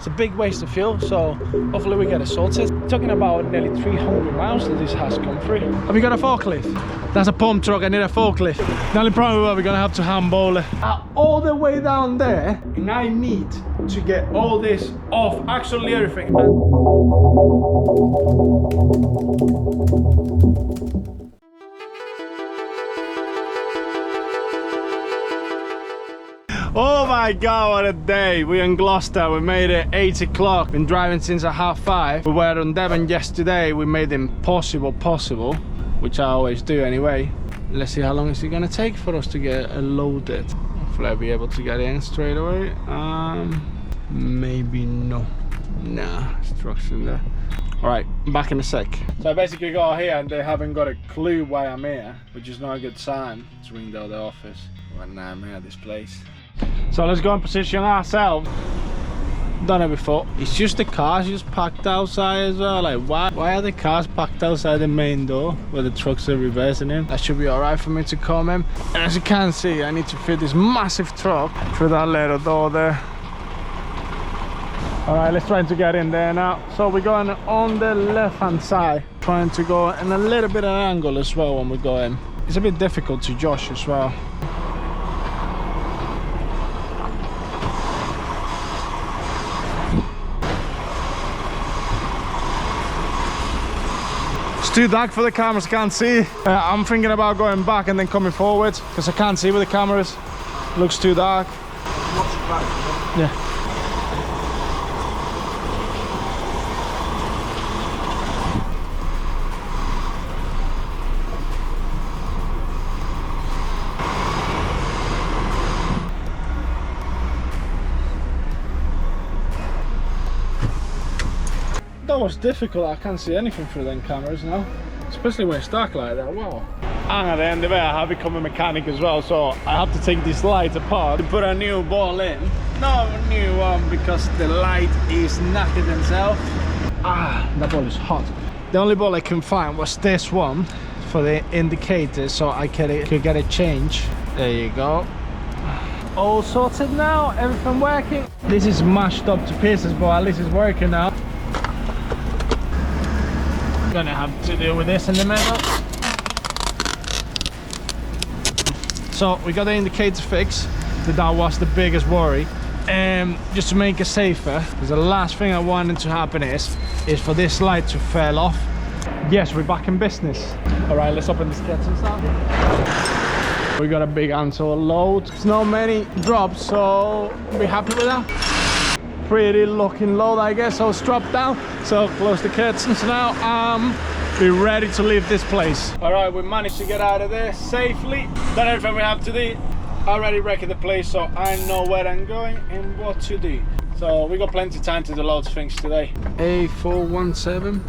It's a big waste of fuel, so hopefully we get it sorted. Talking about nearly 300 miles that this has come through. Have you got a forklift? That's a pump truck, I need a forklift. The only problem is we're gonna have to handball it all the way down there, and I need to get all this off, actually everything. Oh my god, what a day. We're in Gloucester, we made it 8 o'clock. Been driving since 5:30. We were on Devon yesterday, we made the impossible possible, which I always do anyway. Let's see how long is it gonna take for us to get loaded. Hopefully I'll be able to get in straight away. Maybe no. Nah, instruction there. Alright, back in a sec. So I basically got here and they haven't got a clue why I'm here, which is not a good sign. Let's ring down the office when I'm here at this place. So let's go and position ourselves. Done it before. It's just the cars just parked outside as well. Like why are the cars parked outside the main door where the trucks are reversing in? That should be alright for me to come in. And as you can see, I need to fit this massive truck through that little door there. Alright, let's try to get in there now. So we're going on the left hand side, trying to go in a little bit of an angle as well when we go in. It's a bit difficult to judge as well. It's too dark for the cameras, can't see. I'm thinking about going back and then coming forward because I can't see with the cameras. Looks too dark. Yeah. That was difficult. I can't see anything through them cameras now, especially when it's dark like that. Wow. And at the end of it, I have become a mechanic as well, so I have to take this light apart to put a new ball in. Not a new one because the light is knackered itself. That ball is hot. The only ball I can find was this one for the indicator, so I could get a change. There you go. All sorted now, everything working. This is mashed up to pieces, but at least it's working now. Gonna have to deal with this in the middle. So we got the indicator fixed. That was the biggest worry, just to make it safer, because the last thing I wanted to happen is for this light to fall off. Yes, we're back in business. All right, let's open this kitchen now. We got a big answer load. There's not many drops, so be happy with that. Pretty looking load, I guess. So it's dropped down, so close the curtains now. Be ready to leave this place. All right, we managed to get out of there safely. Done everything we have to do. Already wrecked the place, so I know where I'm going and what to do. So we got plenty of time to do loads of things today. A417.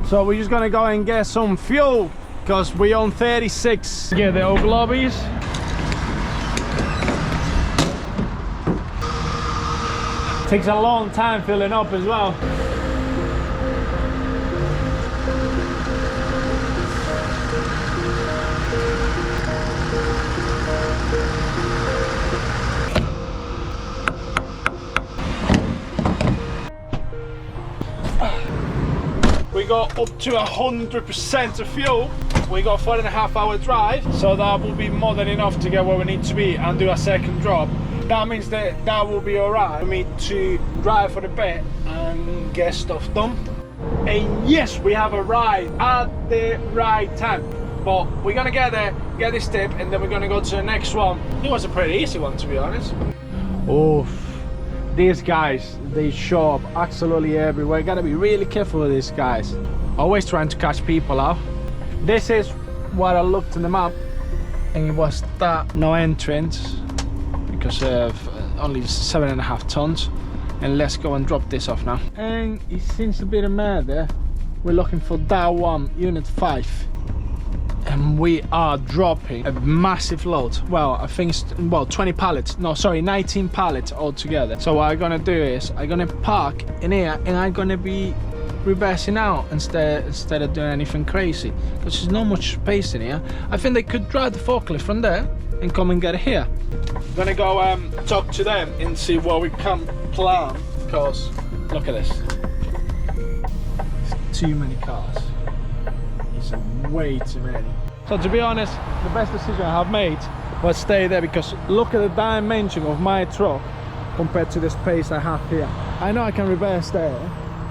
So we're just gonna go and get some fuel, because we on 36. Get the old lobbies. Takes a long time filling up as well. We got up to 100% of fuel. We got 4.5 hour drive, so that will be more than enough to get where we need to be and do a second drop. That means that will be alright for me to drive for a bit and get stuff done. And yes, we have arrived at the right time, but we're gonna get there, get this tip, and then we're gonna go to the next one. It was a pretty easy one, to be honest. Oh, these guys, they show up absolutely everywhere. Gotta be really careful with these guys. Always trying to catch people out. This is what I looked in the map, and it was that no entrance because of only 7.5 tons. And let's go and drop this off now. And it seems to be the murder. We're looking for that one, unit 5. And we are dropping a massive load. Well, I think it's, well, 20 pallets. No, sorry, 19 pallets altogether. So what I'm gonna do is I'm gonna park in here and I'm gonna be reversing out instead of doing anything crazy, because there's not much space in here. I think they could drive the forklift from there and come and get it here. I'm gonna go talk to them and see what we can plan, because look at this. It's too many cars. It's way too many. So to be honest, the best decision I have made was stay there, because look at the dimension of my truck compared to the space I have here. I know I can reverse there,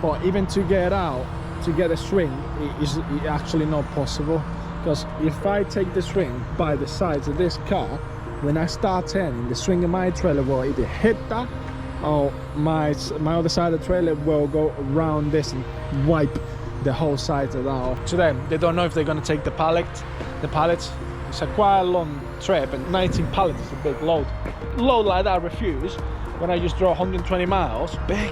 but even to get out, to get a swing, it is actually not possible. Because if I take the swing by the sides of this car, when I start turning, the swing of my trailer will either hit that, or my other side of the trailer will go around this and wipe the whole side of that off. To them, they don't know if they're going to take the pallets. It's a quite long trip, and 19 pallets is a big load. Load like that, refuse. When I just draw 120 miles, big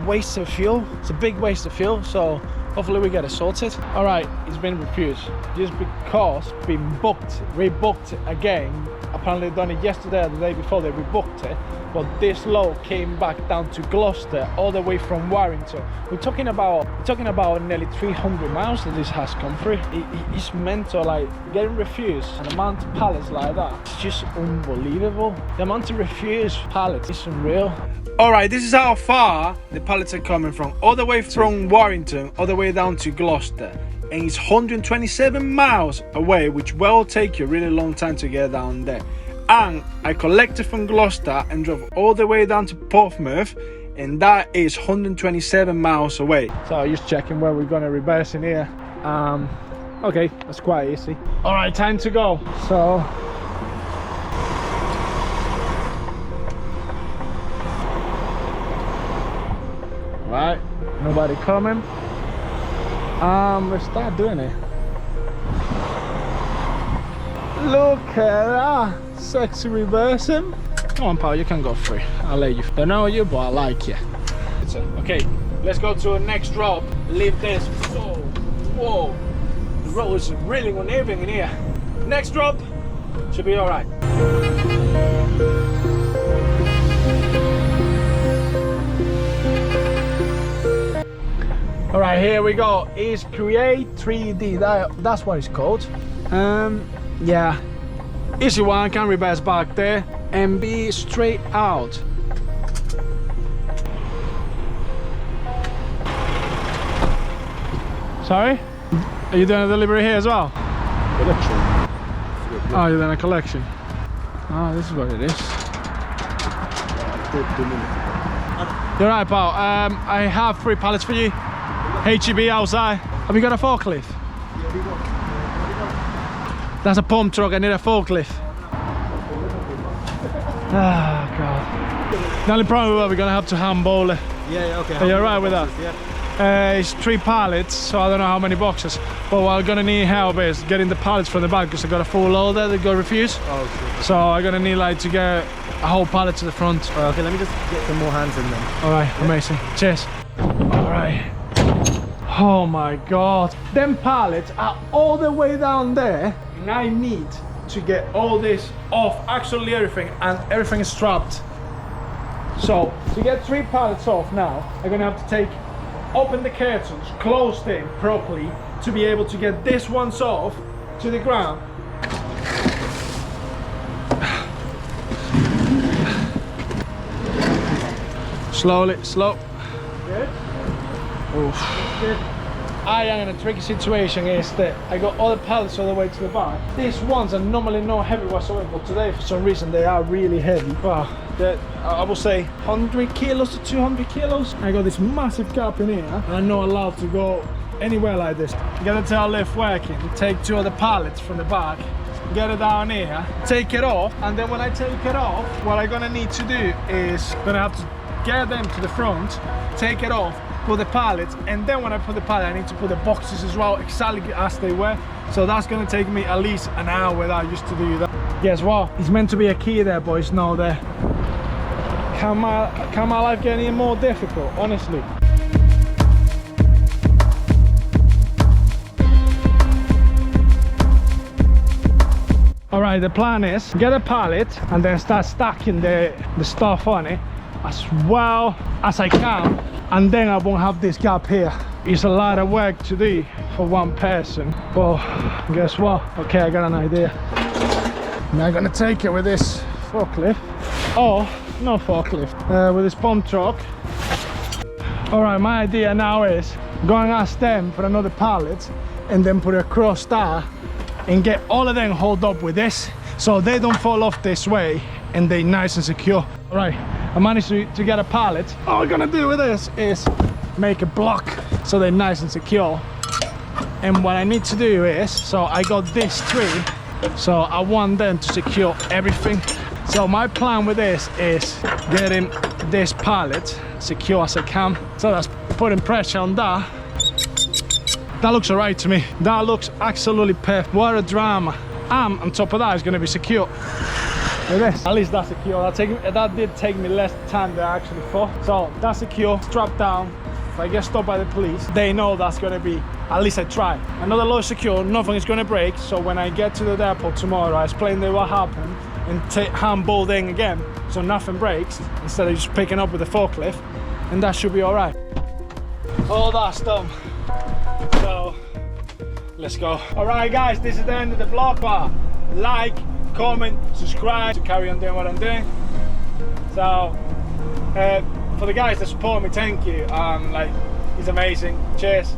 waste of fuel. It's a big waste of fuel, so hopefully we get it sorted. All right, it's been refused just because been rebooked again. Apparently done it yesterday or the day before, they rebooked it, but this load came back down to Gloucester all the way from Warrington. We're talking about nearly 300 miles that this has come through. It's mental, like getting refused an amount of pallets like that. It's just unbelievable. The amount of refused pallets is unreal. All right, this is how far the pallets are coming from, all the way from Warrington all the way down to Gloucester. And it's 127 miles away, which will take you a really long time to get down there. And I collected from Gloucester and drove all the way down to Portsmouth, and that is 127 miles away. So just checking where we're gonna reverse in here. Okay, that's quite easy. All right, time to go. So right, nobody coming. Let's start doing it. Look at that sexy reversing. Come on, pal, you can go free. I'll let you. Don't know you, but I like you. Okay, let's go to the next drop. Leave this. Whoa, the road is really uneven in here. Next drop should be all right. All right, here we go. It's Create 3D. That's what it's called. Yeah, easy one. Can reverse back there and be straight out. Sorry? Are you doing a delivery here as well? Collection. Oh, you're doing a collection. Oh, this is what it is. You're right, pal. I have 3 pallets for you. HGV outside. Have you got a forklift? That's a pump truck. I need a forklift. Ah, God. The only problem is we're gonna have to handball it. Yeah, okay. Are you alright with that? Yeah. It's 3 pallets, so I don't know how many boxes. But what I'm gonna need help is getting the pallets from the back, because I got a full loader that got refused. Oh, okay. So I'm gonna need like to get a whole pallet to the front. Okay, let me just get some more hands in then. Alright, amazing. Cheers. Alright. Oh my God. Them pallets are all the way down there, and I need to get all this off, actually everything, and everything is strapped. So to get 3 pallets off now, I'm gonna have to open the curtains, close them properly to be able to get this ones off to the ground. Slowly, slow. Good. Oof. Good. I am in a tricky situation is that I got all the pallets all the way to the back. These ones are normally not heavy whatsoever, but today for some reason they are really heavy. Wow, I will say 100 kilos to 200 kilos. I got this massive gap in here, and I'm not allowed to go anywhere like this. Get the tail lift working, take 2 of the pallets from the back, get it down here, take it off, and then when I take it off, what I'm gonna need to do is gonna have to get them to the front, take it off, put the pallets, and then when I put the pallet I need to put the boxes as well, exactly as they were. So that's gonna take me at least an hour that I used to do that. Guess what? It's meant to be a key there, but it's not there. Can my life get any more difficult, honestly? All right, the plan is get a pallet and then start stacking the stuff on it. as well as I can, and then I won't have this gap here. It's a lot of work to do for one person, but guess what? Okay, I got an idea. I'm gonna take it with this forklift. Oh, no forklift, with this pump truck. All right, my idea now is going ask them for another pallet and then put it across there and get all of them hold up with this so they don't fall off this way and they nice and secure. All right, I managed to get a pallet. All I'm gonna do with this is make a block so they're nice and secure. And what I need to do is, so I got this tree, so I want them to secure everything. So my plan with this is getting this pallet secure as I can. So that's putting pressure on that. That looks alright to me. That looks absolutely perfect. What a drama. And on top of that, it's going to be secure. With this, at least that's secure. That did take me less time than I actually thought. So that's secure, strapped down. If I get stopped by the police, they know that's going to be, at least I try. Another load secure, nothing is going to break. So when I get to the depot tomorrow, I explain them what happened and handball in again, so nothing breaks, instead of just picking up with the forklift, and that should be all right. All that's done. So let's go. All right, guys, this is the end of the vlog. Like, comment, subscribe to carry on doing what I'm doing. So for the guys that support me, thank you. Like, it's amazing. Cheers.